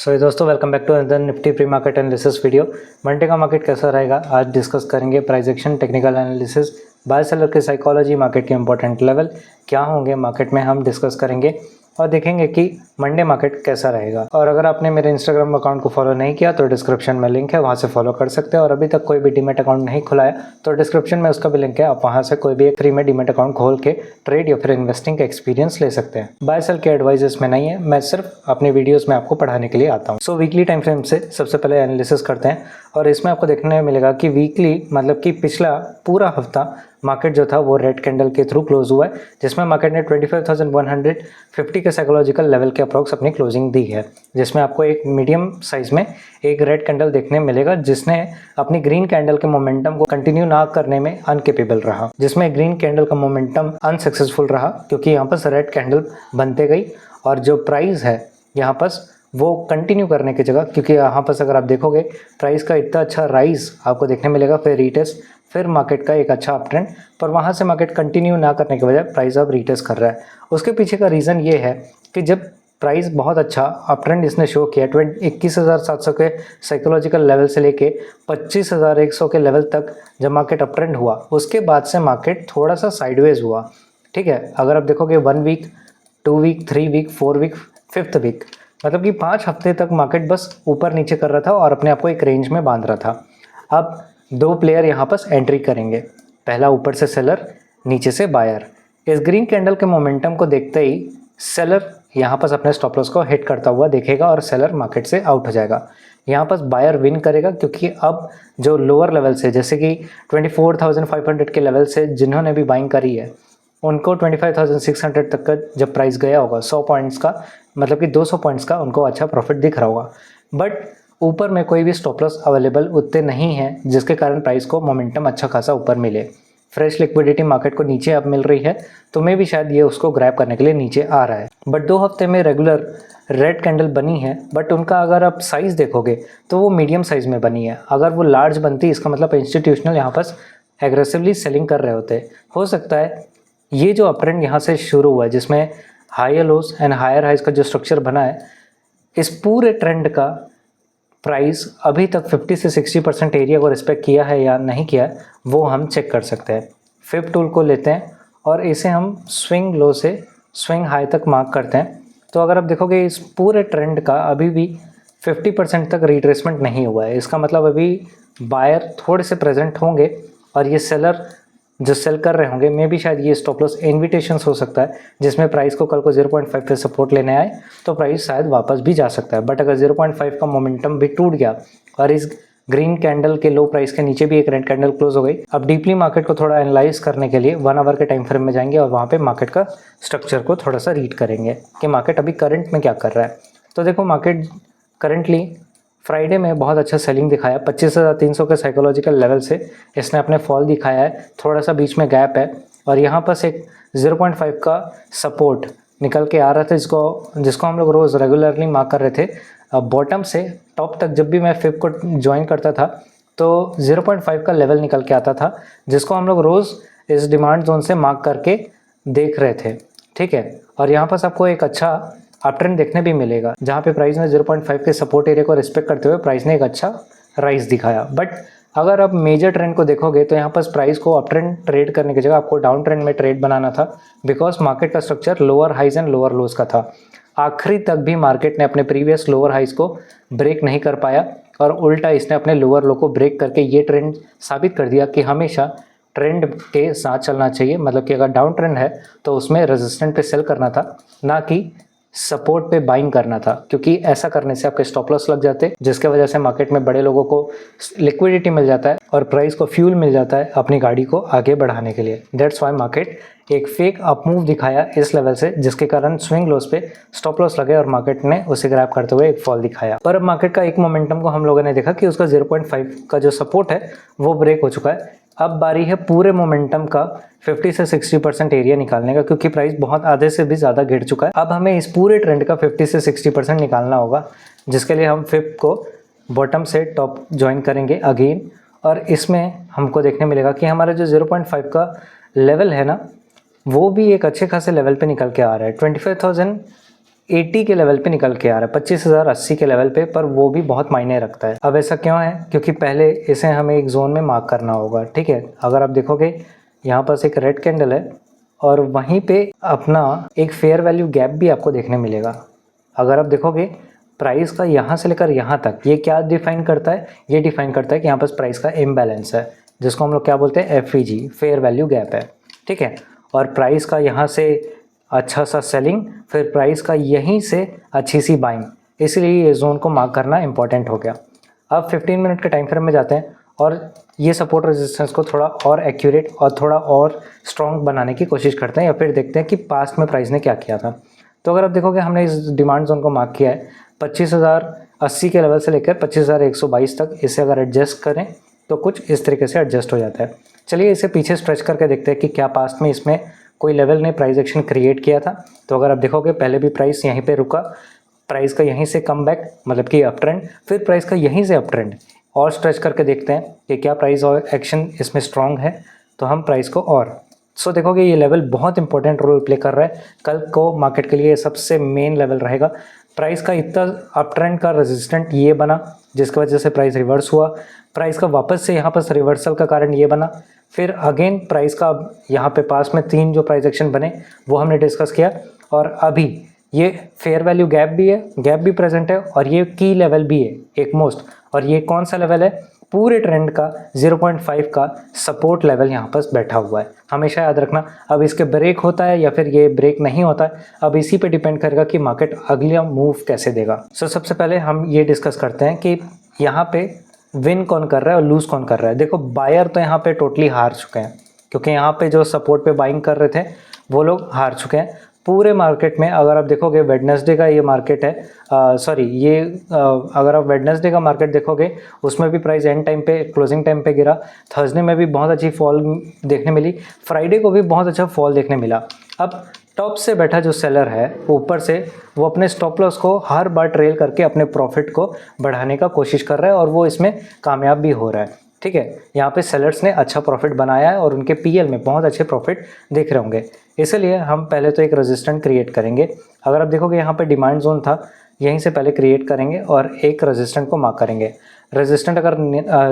सो ये दोस्तों welcome back to another Nifty pre market analysis video. Monday का मार्केट कैसा रहेगा आज डिस्कस करेंगे। Price action, technical analysis, buy seller के साइकोलॉजी, मार्केट के इंपॉर्टेंट लेवल क्या होंगे मार्केट में हम डिस्कस करेंगे और देखेंगे कि मंडे मार्केट कैसा रहेगा। और अगर आपने मेरे इंस्टाग्राम अकाउंट को फॉलो नहीं किया तो डिस्क्रिप्शन में लिंक है, वहाँ से फॉलो कर सकते हैं। और अभी तक कोई भी डीमेट अकाउंट नहीं खुलाया तो डिस्क्रिप्शन में उसका भी लिंक है, आप वहाँ से कोई भी एक फ्री में डीमेट अकाउंट खोल के ट्रेड या फिर इन्वेस्टिंग का एक्सपीरियंस ले सकते हैं। बाय सेल के एडवाइस इसमें नहीं है, मैं सिर्फ अपनी वीडियोस में आपको पढ़ाने के लिए आता हूँ। सो वीकली टाइम फ्रेम से सबसे पहले एनालिसिस करते हैं और इसमें आपको देखने मिलेगा कि वीकली मतलब कि पिछला पूरा हफ्ता मार्केट जो था वो रेड कैंडल के थ्रू क्लोज हुआ है, जिसमें मार्केट ने 25,150 के साइकोलॉजिकल लेवल के अप्रॉक्स अपनी क्लोजिंग दी है, जिसमें आपको एक मीडियम साइज में एक रेड कैंडल देखने मिलेगा जिसने अपनी ग्रीन कैंडल के मोमेंटम को कंटिन्यू ना करने में अनकेपेबल रहा, जिसमें ग्रीन कैंडल का मोमेंटम अनसक्सेसफुल रहा क्योंकि यहाँ पर रेड कैंडल बनते गई और जो प्राइस है यहाँ पर वो कंटिन्यू करने की जगह, क्योंकि यहाँ पर अगर आप देखोगे प्राइस का इतना अच्छा राइज आपको देखने मिलेगा, फिर रीटेस्ट, फिर मार्केट का एक अच्छा अप ट्रेंड, पर वहाँ से मार्केट कंटिन्यू ना करने के बजाय प्राइस अब रीटेस्ट कर रहा है। उसके पीछे का रीज़न ये है कि जब प्राइस बहुत अच्छा अप ट्रेंड इसने शो किया 21,700 के साइकोलॉजिकल लेवल से लेके 25,100 के लेवल तक जब मार्केट अप ट्रेंड हुआ, उसके बाद से मार्केट थोड़ा सा साइडवेज हुआ। ठीक है, अगर आप देखोगे 1 week, 2 week, 3 week, 4 week, 5th week, मतलब कि 5 हफ्ते तक मार्केट बस ऊपर नीचे कर रहा था और अपने आप को एक रेंज में बांध रहा था। अब 2 प्लेयर यहाँ पर एंट्री करेंगे, पहला ऊपर से सेलर, नीचे से बायर। इस ग्रीन कैंडल के मोमेंटम को देखते ही सेलर यहाँ पर अपने स्टॉप लॉस को हिट करता हुआ देखेगा और सेलर मार्केट से आउट हो जाएगा। यहाँ पर बायर विन करेगा क्योंकि अब जो लोअर लेवल से, जैसे कि 24,500 के लेवल से जिन्होंने भी बाइंग करी है उनको 25,600 तक का जब प्राइस गया होगा 100 पॉइंट्स का, मतलब कि 200 पॉइंट्स का उनको अच्छा प्रॉफिट दिख रहा होगा। बट ऊपर में कोई भी स्टॉप लॉस अवेलेबल उतने नहीं है, जिसके कारण प्राइस को मोमेंटम अच्छा खासा ऊपर मिले। फ्रेश लिक्विडिटी मार्केट को नीचे अब मिल रही है, तो मे भी शायद ये उसको ग्रैब करने के लिए नीचे आ रहा है। बट 2 हफ्ते में रेगुलर रेड कैंडल बनी है, बट उनका अगर आप साइज़ देखोगे तो वो मीडियम साइज़ में बनी है। अगर वो लार्ज बनती, इसका मतलब इंस्टीट्यूशनल यहाँ पर एग्रेसिवली सेलिंग कर रहे होते। हो सकता है ये जो अप ट्रेंड यहाँ से शुरू हुआ है, जिसमें higher lows and higher highs का जो स्ट्रक्चर बना है, इस पूरे ट्रेंड का प्राइस अभी तक 50 से 60% एरिया को रिस्पेक्ट किया है या नहीं किया है, वो हम चेक कर सकते हैं। फिब टूल को लेते हैं और इसे हम स्विंग लो से स्विंग हाई तक मार्क करते हैं। तो अगर आप देखोगे इस पूरे ट्रेंड का अभी भी 50% तक रिट्रेसमेंट नहीं हुआ है, इसका मतलब अभी बायर थोड़े से प्रेजेंट होंगे और ये सेलर जो सेल कर रहे होंगे, मे भी शायद ये स्टॉप लॉस इन्विटेशंस हो सकता है, जिसमें प्राइस को कल को 0.5 पे सपोर्ट लेने आए तो प्राइस शायद वापस भी जा सकता है। बट अगर 0.5 का मोमेंटम भी टूट गया और इस ग्रीन कैंडल के लो प्राइस के नीचे भी एक रेड कैंडल क्लोज हो गई, अब डीपली मार्केट को थोड़ा एनालाइज करने के लिए 1 आवर के टाइम फ्रेम में जाएंगे और वहाँ पे मार्केट का स्ट्रक्चर को थोड़ा सा रीड करेंगे कि मार्केट अभी करंट में क्या कर रहा है। तो देखो मार्केट करंटली फ्राइडे में बहुत अच्छा सेलिंग दिखाया, 25,300 के साइकोलॉजिकल लेवल से इसने अपने फॉल दिखाया है, थोड़ा सा बीच में गैप है और यहाँ पर एक 0.5 का सपोर्ट निकल के आ रहा था, जिसको हम लोग रोज़ रेगुलरली मार्क कर रहे थे। बॉटम से टॉप तक जब भी मैं फिब को ज्वाइन करता था तो 0.5 का लेवल निकल के आता था, जिसको हम लोग रोज़ इस डिमांड जोन से मार्क करके देख रहे थे। ठीक है, और यहाँ पर आपको एक अच्छा अप ट्रेंड देखने भी मिलेगा, जहाँ पे प्राइस ने 0.5 के सपोर्ट एरिया को रिस्पेक्ट करते हुए प्राइस ने एक अच्छा राइज दिखाया। बट अगर आप मेजर ट्रेंड को देखोगे तो यहाँ पर प्राइस को अप ट्रेंड ट्रेड करने की जगह आपको डाउन ट्रेंड में ट्रेड बनाना था, बिकॉज मार्केट का structure lower highs and lower lows का था। आखिरी तक भी मार्केट ने अपने प्रीवियस लोअर हाइज को ब्रेक नहीं कर पाया और उल्टा इसने अपने लोअर लो को ब्रेक करके ये ट्रेंड साबित कर दिया कि हमेशा ट्रेंड के साथ चलना चाहिए। मतलब कि अगर डाउन ट्रेंड है तो उसमें रेजिस्टेंट पे सेल करना था, ना कि सपोर्ट पे बाइंग करना था, क्योंकि ऐसा करने से आपके स्टॉप लॉस लग जाते, जिसके वजह से मार्केट में बड़े लोगों को लिक्विडिटी मिल जाता है और प्राइस को फ्यूल मिल जाता है अपनी गाड़ी को आगे बढ़ाने के लिए। दैट्स वाई मार्केट एक फेक अप मूव दिखाया इस लेवल से, जिसके कारण स्विंग लॉस पे स्टॉप लॉस लगे और मार्केट ने उसे ग्रैब करते हुए एक फॉल दिखाया। पर अब मार्केट का एक मोमेंटम को हम लोगों ने देखा कि उसका 0.5 का जो सपोर्ट है वो ब्रेक हो चुका है। अब बारी है पूरे मोमेंटम का 50 से 60% एरिया निकालने का, क्योंकि प्राइस बहुत आधे से भी ज़्यादा गिर चुका है। अब हमें इस पूरे ट्रेंड का 50 से 60% निकालना होगा, जिसके लिए हम फिब को बॉटम से टॉप ज्वाइन करेंगे अगेन, और इसमें हमको देखने मिलेगा कि हमारा जो 0.5 का लेवल है ना, वो भी एक अच्छे खासे लेवल पे निकल के आ रहा है। 80 के लेवल पे निकल के आ रहा है, 25,080 के लेवल पे, पर वो भी बहुत मायने रखता है। अब ऐसा क्यों है? क्योंकि पहले इसे हमें एक जोन में मार्क करना होगा, ठीक है। अगर आप देखोगे यहाँ पास एक रेड कैंडल है और वहीं पे अपना एक फेयर वैल्यू गैप भी आपको देखने मिलेगा। अगर आप देखोगे प्राइस का यहाँ से लेकर यहाँ तक, ये क्या डिफाइन करता है? ये डिफाइन करता है कि यहाँ पास प्राइस का इम्बैलेंस है, जिसको हम लोग क्या बोलते हैं? FVG, फेयर वैल्यू गैप है, ठीक है। और प्राइस का यहाँ से अच्छा सा सेलिंग, फिर प्राइस का यहीं से अच्छी सी बाइंग, इसलिए ये जोन को मार्क करना इंपॉर्टेंट हो गया। अब 15 मिनट के टाइम फ्रेम में जाते हैं और ये सपोर्ट रेजिस्टेंस को थोड़ा और एक्यूरेट और थोड़ा और स्ट्रॉन्ग बनाने की कोशिश करते हैं, या फिर देखते हैं कि पास्ट में प्राइस ने क्या किया था। तो अगर आप देखोगे हमने इस डिमांड जोन को मार्क किया है 25,080 के लेवल से लेकर 25,122 तक। इसे अगर एडजस्ट करें तो कुछ इस तरीके से एडजस्ट हो जाता है। चलिए इसे पीछे स्ट्रेच करके देखते हैं कि क्या पास्ट में इसमें कोई लेवल ने प्राइस एक्शन क्रिएट किया था। तो अगर आप देखोगे पहले भी प्राइस यहीं पे रुका, प्राइस का यहीं से कम बैक मतलब कि अप ट्रेंड, फिर प्राइस का यहीं से अप ट्रेंड, और स्ट्रेच करके देखते हैं कि क्या प्राइस और एक्शन इसमें स्ट्रॉन्ग है। तो हम प्राइस को और देखोगे ये लेवल बहुत इंपॉर्टेंट रोल प्ले कर रहा है। कल को मार्केट के लिए सबसे मेन लेवल रहेगा। प्राइस का इतना अप ट्रेंड का रेजिस्टेंट ये बना, जिसकी वजह से प्राइस रिवर्स हुआ। प्राइस का वापस से यहाँ पर रिवर्सल का कारण ये बना। फिर अगेन प्राइस का यहाँ पे पास में 3 जो प्राइस एक्शन बने वो हमने डिस्कस किया, और अभी ये फेयर वैल्यू गैप भी है, गैप भी प्रेजेंट है, और ये की लेवल भी है एक मोस्ट। और ये कौन सा लेवल है? पूरे ट्रेंड का 0.5 का सपोर्ट लेवल यहाँ पर बैठा हुआ है। हमेशा याद रखना, अब इसके ब्रेक होता है या फिर ये ब्रेक नहीं होता है, अब इसी पे डिपेंड करेगा कि मार्केट अगला मूव कैसे देगा। सबसे पहले हम ये डिस्कस करते हैं कि यहाँ पे विन कौन कर रहा है और लूज़ कौन कर रहा है। देखो बायर तो यहाँ पे टोटली हार चुके हैं, क्योंकि यहाँ पे जो सपोर्ट पे बाइंग कर रहे थे वो लोग हार चुके हैं पूरे मार्केट में। अगर आप देखोगे वेडनेसडे का ये मार्केट है, अगर आप वेडनेसडे का मार्केट देखोगे उसमें भी प्राइस एंड टाइम पे, क्लोजिंग टाइम पे गिरा। थर्सडे में भी बहुत अच्छी फॉल देखने मिली, फ्राइडे को भी बहुत अच्छा फॉल देखने मिला। अब टॉप से बैठा जो सेलर है ऊपर से, वो अपने स्टॉप लॉस को हर बार ट्रेल करके अपने प्रॉफिट को बढ़ाने का कोशिश कर रहा है, और वो इसमें कामयाब भी हो रहा है, ठीक है। यहाँ पे सेलर्स ने अच्छा प्रॉफिट बनाया है और उनके PL में बहुत अच्छे प्रॉफिट दिख रहे होंगे। इसलिए हम पहले तो एक रेजिस्टेंट क्रिएट करेंगे। अगर आप देखोगे यहाँ पे डिमांड जोन था, यहीं से पहले क्रिएट करेंगे और एक रेजिस्टेंट को मार्क करेंगे। रेजिस्टेंट अगर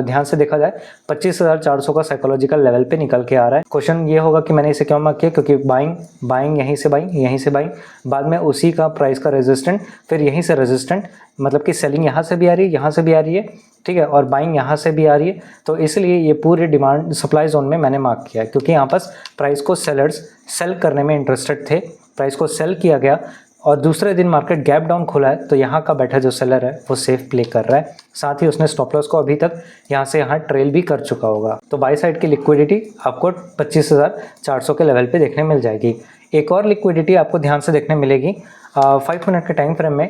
ध्यान से देखा जाए 25,400 का साइकोलॉजिकल लेवल पे निकल के आ रहा है। क्वेश्चन ये होगा कि मैंने इसे क्यों मार्क किया? क्योंकि बाइंग यहीं से बाइंग, यहीं से बाइंग, बाद में उसी का प्राइस का रेजिस्टेंट, फिर यहीं से रेजिस्टेंट, मतलब कि सेलिंग यहाँ से भी आ रही है, यहाँ से भी आ रही है, ठीक है, और बाइंग यहाँ से भी आ रही है। तो इसलिए ये पूरे डिमांड सप्लाई जोन में मैंने मार्क किया, क्योंकि यहाँ पास प्राइस को सेलर्स सेल करने में इंटरेस्टेड थे, प्राइस को सेल किया गया, और दूसरे दिन मार्केट गैप डाउन खुला है, तो यहाँ का बैठा जो सेलर है वो सेफ प्ले कर रहा है। साथ ही उसने स्टॉप लॉस को अभी तक यहाँ से यहाँ ट्रेल भी कर चुका होगा। तो बाई साइड की लिक्विडिटी आपको 25,400 के लेवल पे देखने मिल जाएगी। एक और लिक्विडिटी आपको ध्यान से देखने मिलेगी 5 मिनट के टाइम फ्रेम में।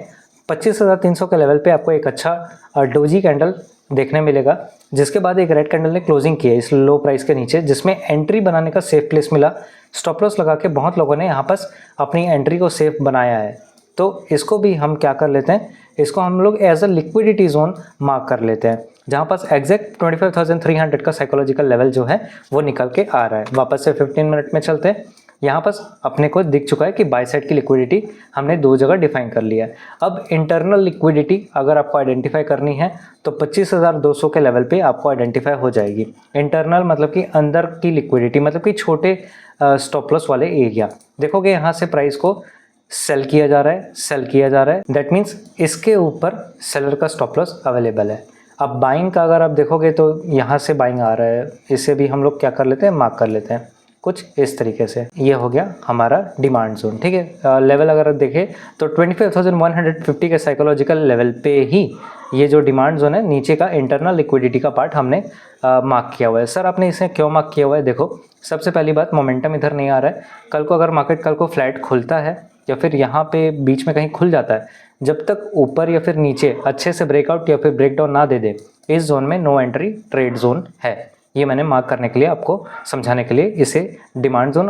25,300 के लेवल पे आपको एक अच्छा डोजी कैंडल देखने मिलेगा, जिसके बाद एक रेड कैंडल ने क्लोजिंग की है इस लो प्राइस के नीचे, जिसमें एंट्री बनाने का सेफ प्लेस मिला। स्टॉप लॉस लगा के बहुत लोगों ने यहाँ पास अपनी एंट्री को सेफ बनाया है। तो इसको भी हम क्या कर लेते हैं, इसको हम लोग as a liquidity zone mark कर लेते हैं, जहाँ पास एग्जैक्ट 25,300 का साइकोलॉजिकल लेवल जो है वो निकल के आ रहा है। वापस से 15 मिनट में चलते हैं। यहाँ पास अपने को दिख चुका है कि बाय साइड की लिक्विडिटी हमने 2 जगह डिफाइन कर लिया है। अब इंटरनल लिक्विडिटी अगर आपको आइडेंटिफाई करनी है तो 25,200 के लेवल पे आपको आइडेंटिफाई हो जाएगी। इंटरनल मतलब कि अंदर की लिक्विडिटी, मतलब कि छोटे स्टॉप लॉस वाले एरिया। देखोगे यहाँ से प्राइस को सेल किया जा रहा है, दैट मीन्स इसके ऊपर सेलर का स्टॉप लॉस अवेलेबल है। अब बाइंग का अगर आप देखोगे तो यहाँ से बाइंग आ रहा है, इसे भी हम लोग क्या कर लेते हैं, मार्क कर लेते हैं कुछ इस तरीके से। ये हो गया हमारा डिमांड जोन, ठीक है। लेवल अगर देखें तो 25,150 के साइकोलॉजिकल लेवल पे ही ये जो डिमांड जोन है, नीचे का इंटरनल लिक्विडिटी का पार्ट हमने मार्क किया हुआ है। सर आपने इसे क्यों मार्क किया हुआ है? देखो सबसे पहली बात, मोमेंटम इधर नहीं आ रहा है। कल को अगर मार्केट कल को फ्लैट खुलता है या फिर यहाँ पे बीच में कहीं खुल जाता है, जब तक ऊपर या फिर नीचे अच्छे से ब्रेकआउट या फिर ब्रेकडाउन ना दे दे, इस जोन में नो एंट्री ट्रेड जोन है। ये मैंने मार्क करने के लिए, आपको समझाने के लिए इसे डिमांड जोन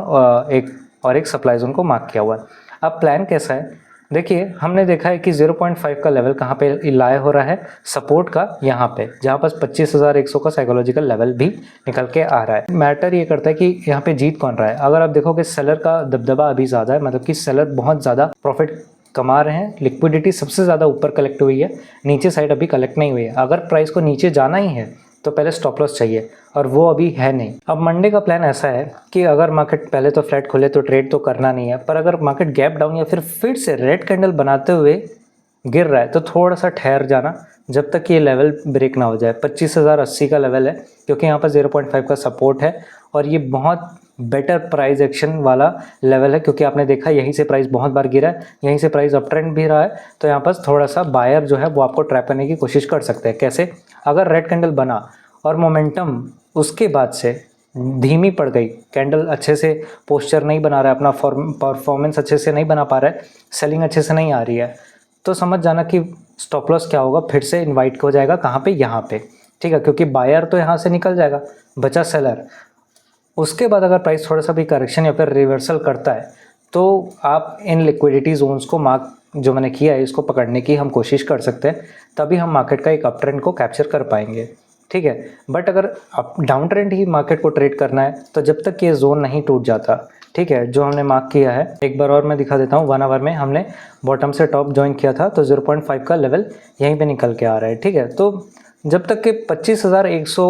एक सप्लाई जोन को मार्क किया हुआ है। अब प्लान कैसा है, देखिए हमने देखा है कि 0.5 का लेवल कहाँ पे लाए हो रहा है, सपोर्ट का यहाँ पे, जहाँ पास 25,100 का साइकोलॉजिकल लेवल भी निकल के आ रहा है। मैटर ये करता है कि यहाँ पे जीत कौन रहा है। अगर आप देखोगे सेलर का दबदबा अभी ज़्यादा है, मतलब कि सेलर बहुत ज़्यादा प्रॉफिट कमा रहे हैं, लिक्विडिटी सबसे ज़्यादा ऊपर कलेक्ट हुई है, नीचे साइड अभी कलेक्ट नहीं हुई है। अगर प्राइस को नीचे जाना ही है तो पहले स्टॉप लॉस चाहिए और वो अभी है नहीं। अब मंडे का प्लान ऐसा है कि अगर मार्केट पहले तो फ्लैट खुले तो ट्रेड तो करना नहीं है, पर अगर मार्केट गैप डाउन या फिर से रेड कैंडल बनाते हुए गिर रहा है तो थोड़ा सा ठहर जाना जब तक ये लेवल ब्रेक ना हो जाए। 25,080 का लेवल है, क्योंकि यहाँ पर 0.5 का सपोर्ट है और ये बहुत बेटर प्राइस एक्शन वाला लेवल है, क्योंकि आपने देखा यहीं से प्राइस बहुत बार गिरा है, यहीं से प्राइस अप ट्रेंड भी रहा है। तो यहाँ पर थोड़ा सा बायर जो है वो आपको ट्रैप करने की कोशिश कर सकते हैं। कैसे? अगर रेड कैंडल बना और मोमेंटम उसके बाद से धीमी पड़ गई, कैंडल अच्छे से पोस्चर नहीं बना रहा है, अपना परफॉर्मेंस अच्छे से नहीं बना पा रहा है, सेलिंग अच्छे से नहीं आ रही है, तो समझ जाना कि स्टॉप लॉस क्या होगा, फिर से इनवाइट हो जाएगा कहाँ पे, यहाँ पे। ठीक है, क्योंकि बायर तो यहाँ से निकल जाएगा, बचा सेलर। उसके बाद अगर प्राइस थोड़ा सा भी करेक्शन या फिर रिवर्सल करता है तो आप इन लिक्विडिटी जोन्स को मार्क जो मैंने किया है इसको पकड़ने की हम कोशिश कर सकते हैं, तभी हम मार्केट का एक अप ट्रेंड को कैप्चर कर पाएंगे। ठीक है, बट अगर अप डाउन ट्रेंड ही मार्केट को ट्रेड करना है तो जब तक ये जोन नहीं टूट जाता, ठीक है, जो हमने मार्क किया है, एक बार और मैं दिखा देता हूँ। 1 आवर में हमने बॉटम से टॉप ज्वाइन किया था तो 0.5 का लेवल यहीं पे निकल के आ रहा है। ठीक है, तो जब तक कि 25,100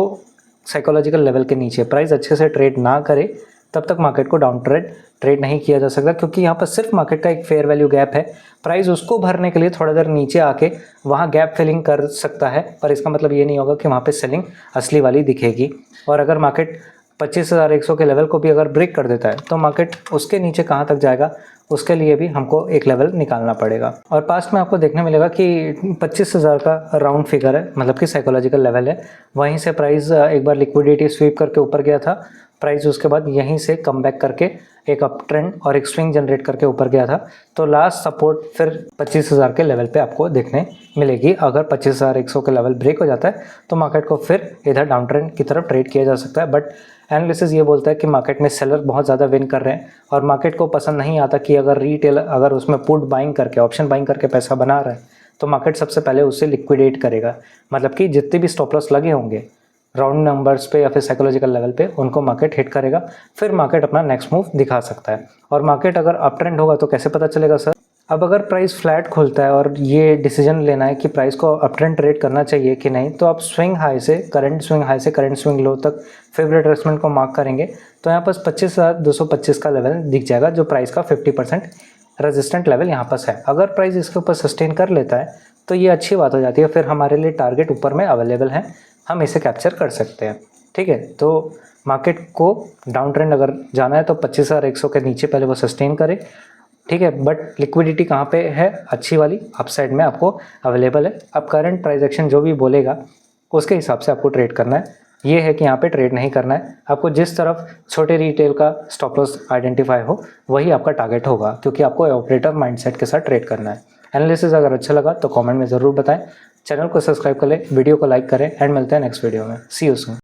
साइकोलॉजिकल लेवल के नीचे प्राइस अच्छे से ट्रेड ना करे तब तक मार्केट को डाउन ट्रेड नहीं किया जा सकता, क्योंकि यहाँ पर सिर्फ मार्केट का एक फेयर वैल्यू गैप है। प्राइस उसको भरने के लिए थोड़ा देर नीचे आके वहाँ गैप फिलिंग कर सकता है, पर इसका मतलब ये नहीं होगा कि वहाँ पे सेलिंग असली वाली दिखेगी। और अगर मार्केट 25,100 के लेवल को भी अगर ब्रेक कर देता है तो मार्केट उसके नीचे कहाँ तक जाएगा, उसके लिए भी हमको एक लेवल निकालना पड़ेगा। और पास्ट में आपको देखने मिलेगा कि 25,000 का राउंड फिगर है, मतलब कि साइकोलॉजिकल लेवल है। वहीं से प्राइस एक बार लिक्विडिटी स्वीप करके ऊपर गया था, प्राइस उसके बाद यहीं से कम बैक करके एक अप ट्रेंड और एक स्विंग जनरेट करके ऊपर गया था। तो लास्ट सपोर्ट फिर 25,000 के लेवल पे आपको देखने मिलेगी। अगर 25,100 के लेवल ब्रेक हो जाता है तो मार्केट को फिर इधर डाउन ट्रेंड की तरफ ट्रेड किया जा सकता है। बट एनालिसिस ये बोलता है कि मार्केट में सेलर बहुत ज़्यादा विन कर रहे हैं और मार्केट को पसंद नहीं आता कि अगर रिटेल अगर उसमें पुट बाइंग करके, ऑप्शन बाइंग करके पैसा बना रहा है तो मार्केट सबसे पहले उससे लिक्विडेट करेगा। मतलब कि जितने भी स्टॉप लॉस लगे होंगे राउंड नंबर्स पे या फिर साइकोलॉजिकल लेवल पे, उनको मार्केट हिट करेगा, फिर मार्केट अपना नेक्स्ट मूव दिखा सकता है। और मार्केट अगर अप ट्रेंड होगा तो कैसे पता चलेगा सर? अब अगर प्राइस फ्लैट खुलता है और ये डिसीजन लेना है कि प्राइस को अप ट्रेंड ट्रेड करना चाहिए कि नहीं, तो आप स्विंग हाई से करंट स्विंग लो तक फेवरेट रिट्रेसमेंट को मार्क करेंगे तो यहाँ पर 25,225 का लेवल दिख जाएगा, जो प्राइस का 50% रेजिस्टेंट लेवल यहाँ पर है। अगर प्राइस इसके ऊपर सस्टेन कर लेता है तो ये अच्छी बात हो जाती है, फिर हमारे लिए टारगेट ऊपर में अवेलेबल है, हम इसे कैप्चर कर सकते हैं। ठीक है, तो मार्केट को डाउन ट्रेंड अगर जाना है तो 25,100 के नीचे पहले वो सस्टेन करे। ठीक है, बट लिक्विडिटी कहाँ पे है अच्छी वाली, अपसाइड में आपको अवेलेबल है। अब करंट प्राइस एक्शन जो भी बोलेगा उसके हिसाब से आपको ट्रेड करना है। ये है कि यहाँ पे ट्रेड नहीं करना है आपको, जिस तरफ छोटे रिटेल का स्टॉप लॉस आइडेंटिफाई हो वही आपका टारगेट होगा, क्योंकि आपको ऑपरेटर माइंडसेट के साथ ट्रेड करना है। एनालिसिस अगर अच्छा लगा तो कमेंट में ज़रूर बताएं, चैनल को सब्सक्राइब कर लें, वीडियो को लाइक करें एंड मिलते हैं नेक्स्ट वीडियो में। सी यू सून।